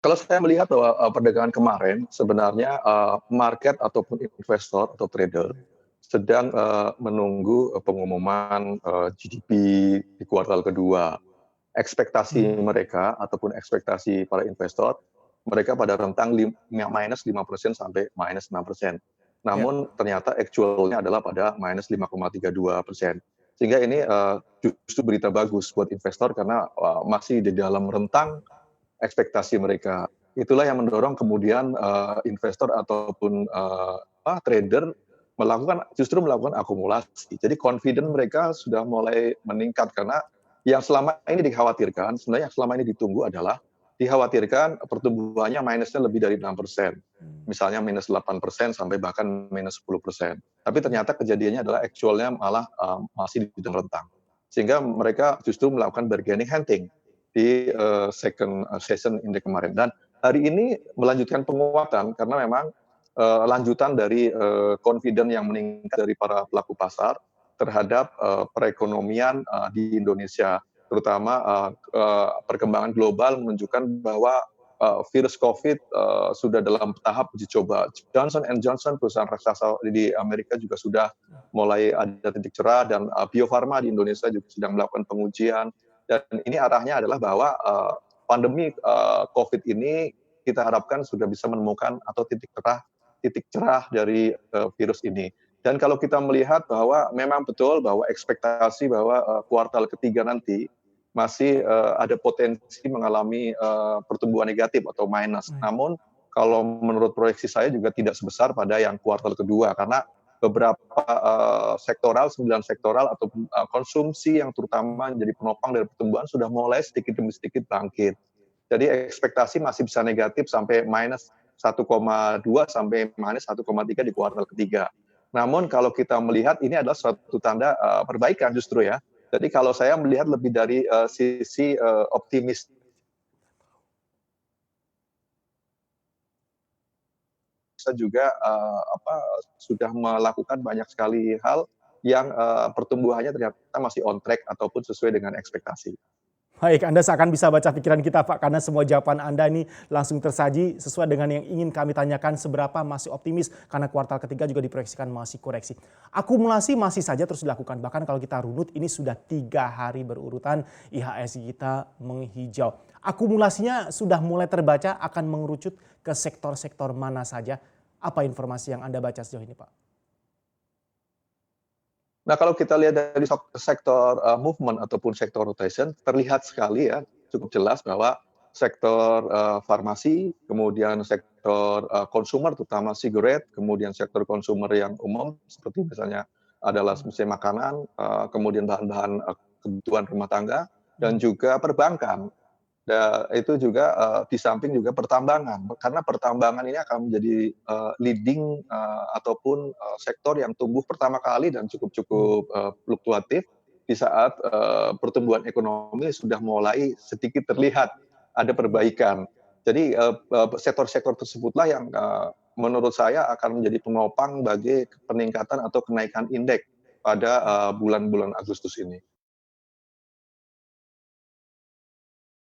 Kalau saya melihat bahwa, perdagangan kemarin sebenarnya, market ataupun investor atau trader sedang, menunggu, pengumuman, GDP di kuartal kedua. Ekspektasi Mmm, mereka ataupun ekspektasi para investor, mereka pada rentang minus 5% sampai minus 6%. ya. Namun ternyata actual-nya adalah pada minus 5,32%. Sehingga ini, justru berita bagus buat investor karena, masih di dalam rentang ekspektasi mereka. Itulah yang mendorong kemudian, investor ataupun, trader justru melakukan akumulasi. Jadi confident mereka sudah mulai meningkat karena yang selama ini dikhawatirkan, sebenarnya yang selama ini ditunggu adalah dikhawatirkan pertumbuhannya minusnya lebih dari 6%. Mmm, Misalnya minus 8% sampai bahkan minus 10%. Tapi mmm, ternyata kejadiannya adalah actual-nya malah, masih di dalam rentang. Sehingga mereka justru melakukan bargaining hunting di, second, session index kemarin. Dan hari ini melanjutkan penguatan karena memang, lanjutan dari, confident yang meningkat dari para pelaku pasar terhadap, perekonomian, di Indonesia. Terutama, perkembangan global menunjukkan bahwa, virus Covid, sudah dalam tahap uji coba. Johnson& Johnson, perusahaan raksasa di Amerika juga sudah mulai ada titik cerah dan, Bio Farma di Indonesia juga sedang melakukan pengujian. Dan ini arahnya adalah bahwa, pandemi, Covid ini kita harapkan sudah bisa menemukan atau titik cerah dari, virus ini. Dan kalau kita melihat bahwa memang betul bahwa ekspektasi bahwa, kuartal ketiga nanti masih, ada potensi mengalami, pertumbuhan negatif atau minus. baik. Namun kalau menurut proyeksi saya juga tidak sebesar pada yang kuartal kedua karena beberapa, sektoral, 9 sektoral ataupun, konsumsi yang terutama menjadi penopang dari pertumbuhan sudah mulai sedikit demi sedikit bangkit. Jadi ekspektasi masih bisa negatif sampai minus 1,2 sampai minus 1,3 di kuartal ketiga. Namun kalau kita melihat ini adalah suatu tanda, perbaikan justru ya. Jadi kalau saya melihat lebih dari, sisi, optimis juga, sudah melakukan banyak sekali hal yang, pertumbuhannya ternyata masih on track ataupun sesuai dengan ekspektasi. Baik, Anda seakan bisa baca pikiran kita, Pak, karena semua jawaban Anda ini langsung tersaji sesuai dengan yang ingin kami tanyakan, seberapa masih optimis karena kuartal ketiga juga diproyeksikan masih koreksi. Akumulasi masih saja terus dilakukan, bahkan kalau kita runut ini sudah 3 hari berurutan IHSG kita menghijau. Akumulasinya sudah mulai terbaca akan mengerucut ke sektor-sektor mana saja. Apa informasi yang Anda baca sejauh ini, Pak? Nah, kalau kita lihat dari sektor, movement ataupun sektor rotation, terlihat sekali ya, cukup jelas bahwa sektor, farmasi, kemudian sektor, consumer terutama cigarette, kemudian sektor consumer yang umum seperti misalnya adalah Mmm, misalnya makanan, kemudian bahan-bahan, kebutuhan rumah tangga, dan mmm, juga perbankan. Itu juga, di samping juga pertambangan, karena pertambangan ini akan menjadi, leading, ataupun, sektor yang tumbuh pertama kali dan cukup mmm, cukup, fluktuatif di saat, pertumbuhan ekonomi sudah mulai sedikit terlihat ada mmm. perbaikan. Jadi, sektor-sektor tersebutlah yang, menurut saya akan menjadi penopang bagi peningkatan atau kenaikan indeks pada, bulan-bulan Agustus ini.